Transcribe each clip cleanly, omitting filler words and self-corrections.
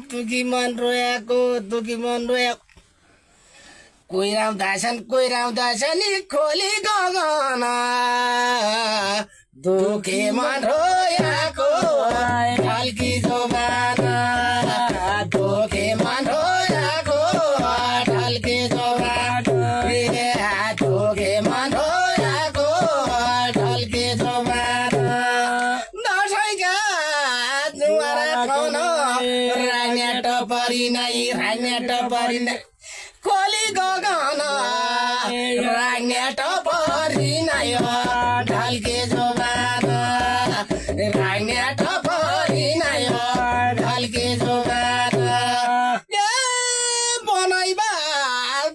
दुखी मन रोएको कोइराउँदैछन् खोली गगन दुखी मन रोएको ढल्की जोबान दुखी मन रोएको ढल्की जोबान दुखी मन रोएको ढल्की जोबान दसैँका जुवारा खाउन रान्याट परिनै खोली गगन रान्याट परिनै ढल्के जोबान रान्याट परिनै ढल्के जोबान बनैबा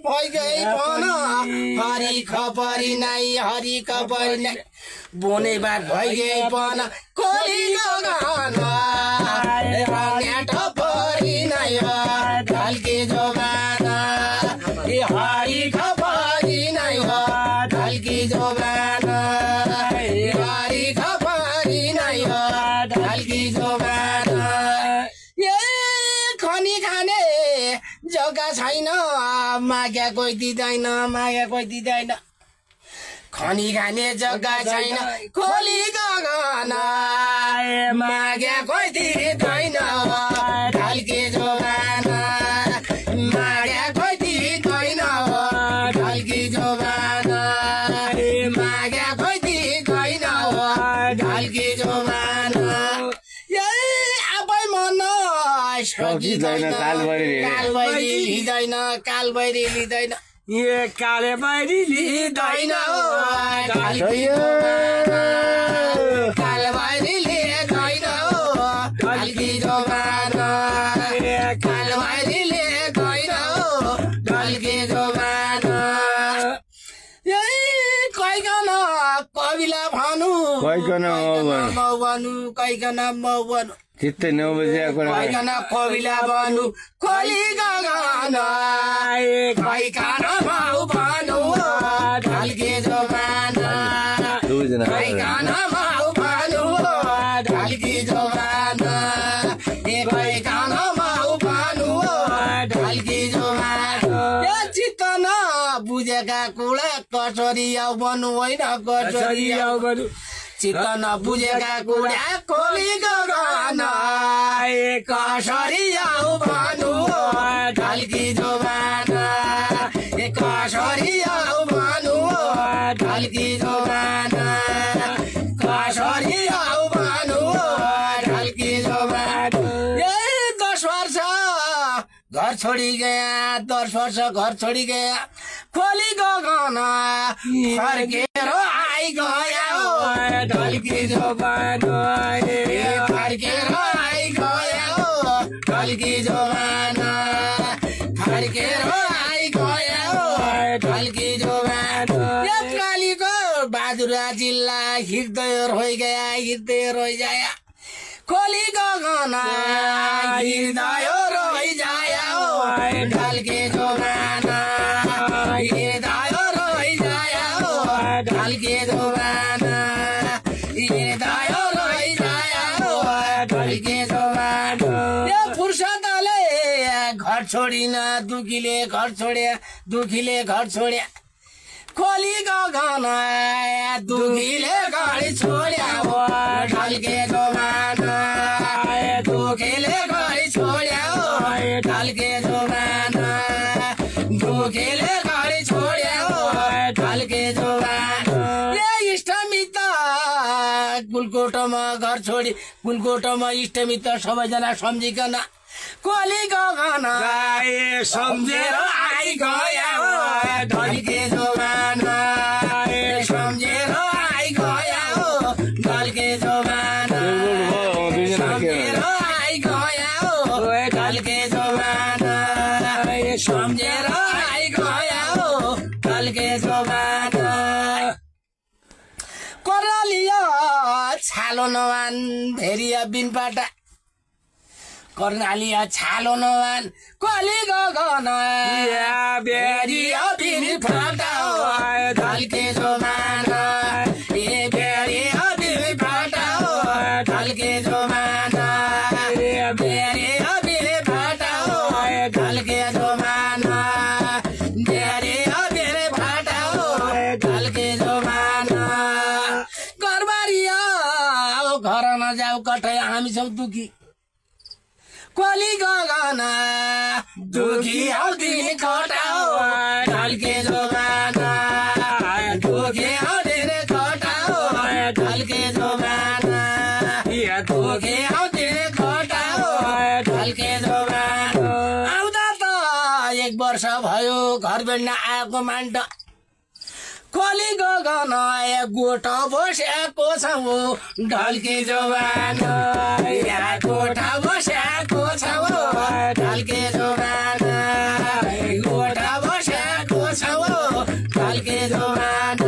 भइगई भन हरिख परिनै बोने बात भइगई भन खोली गगन रान्याट परिनै ढल्के जोबान हरिख परिनै ढल्की जोबान हरिख परिनै ढल्की जोबान खनी खाने जग्गा छैन माग्या कोही दिँदैन खनी खाने जग्गा छैन खोली गगन माग्या कोही दिँदैन ढल्की जोबान माग्या कोही दिँदैन ढल्की जोबान माग्या कोही दिँदैन ढल्की जोबान आफै मन सकिँदैन कालबैरी लिँदैन कालेबैरी लिँदैन कालबैरी लिँदैन ढल्की जोबान कालबैरी लिँदैन ढल्की जोबान कैकन कविला भनु कैकन मौबनु चित्तै 9 बजे कैकन कविला भनु खोली गगन कैकन माउ भनु ढल्के जोबान कैकन माउ भनु ढल्के जोबान कैकन माउ भनु ढल्के जोबान चित्त नबुझेका कुरा कसरी आउ बनु होइन कसरी आउ बनु चित्त नबुझेका कुरा खोली गगन कसरी आउ भनु ढल्की जोबान कसरी आउ भनु ढल्की जोबान कसरी आउ भनु ढल्की जोबान 10 वर्ष घर छोडी गया खोली गगन फर्केर आई गया ढल्की जोबान फर्केर आई गया ढल्की जोबान फर्केर आई गया ढल्की जोबान कालीको बाजुरा जिल्ला हृदय रोइ गया खोली गगन हृदय रोइ जाया ढल्के जोबान हृदय रोइ जाया ढल्के जोबान हृदय रोइ जाया ढल्के जोबान फुर्सदले घर छोडिन दुखीले घर छोड्या खोली गगन दुखीले घर छोड्या ढल्के जोबान दुखीले घर छोड्या ढल्के जोबान दुखीले घर छोड्या ढल्के जोबान इष्टमित्र कुलकोटमा इष्टमित्र सबैजना सम्झिकन खोली गगन सम्झेर आई गया ढल्के जोबान सम्झेर आई गया ढल्के जोबान सम्झेर आई गया ढल्के जोबान सम्झेर आई गया ढल्के जोबान कोरालिया छालो नवान भेरिया बिनपाटा कर्णालिया छालो नवान खोली गगन भेरिया बिनपाटा ढल्के जोबान भेरिया बिनपाटा ढल्के जोबान नजाऊ कठै हामी छौँ दुखी कोली गगन दुखी आउ दिन खटाउ ढल्के जोबान दुखी आउ दिन खटाउ ढल्के जोबान दुखी आउ दिन खटाउ ढल्के जोबान आउँदा त 1 वर्ष भयो घर बेड्न आएको मान्ट कोली गगन गोठ बस्याको छ हो ढल्के जोबान गोठ बस्याको छ हो ढल्के जोबान गोठ बस्याको छ हो ढल्के जोबान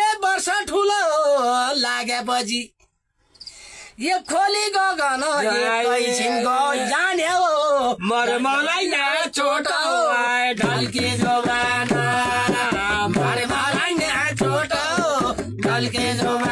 1 वर्ष ठुलो लागेपछि यो खोली गगन एकैछिन जाने हो मरमलाई चोट ढल्के जोबान मरमलाई चोट ढल्के जोबान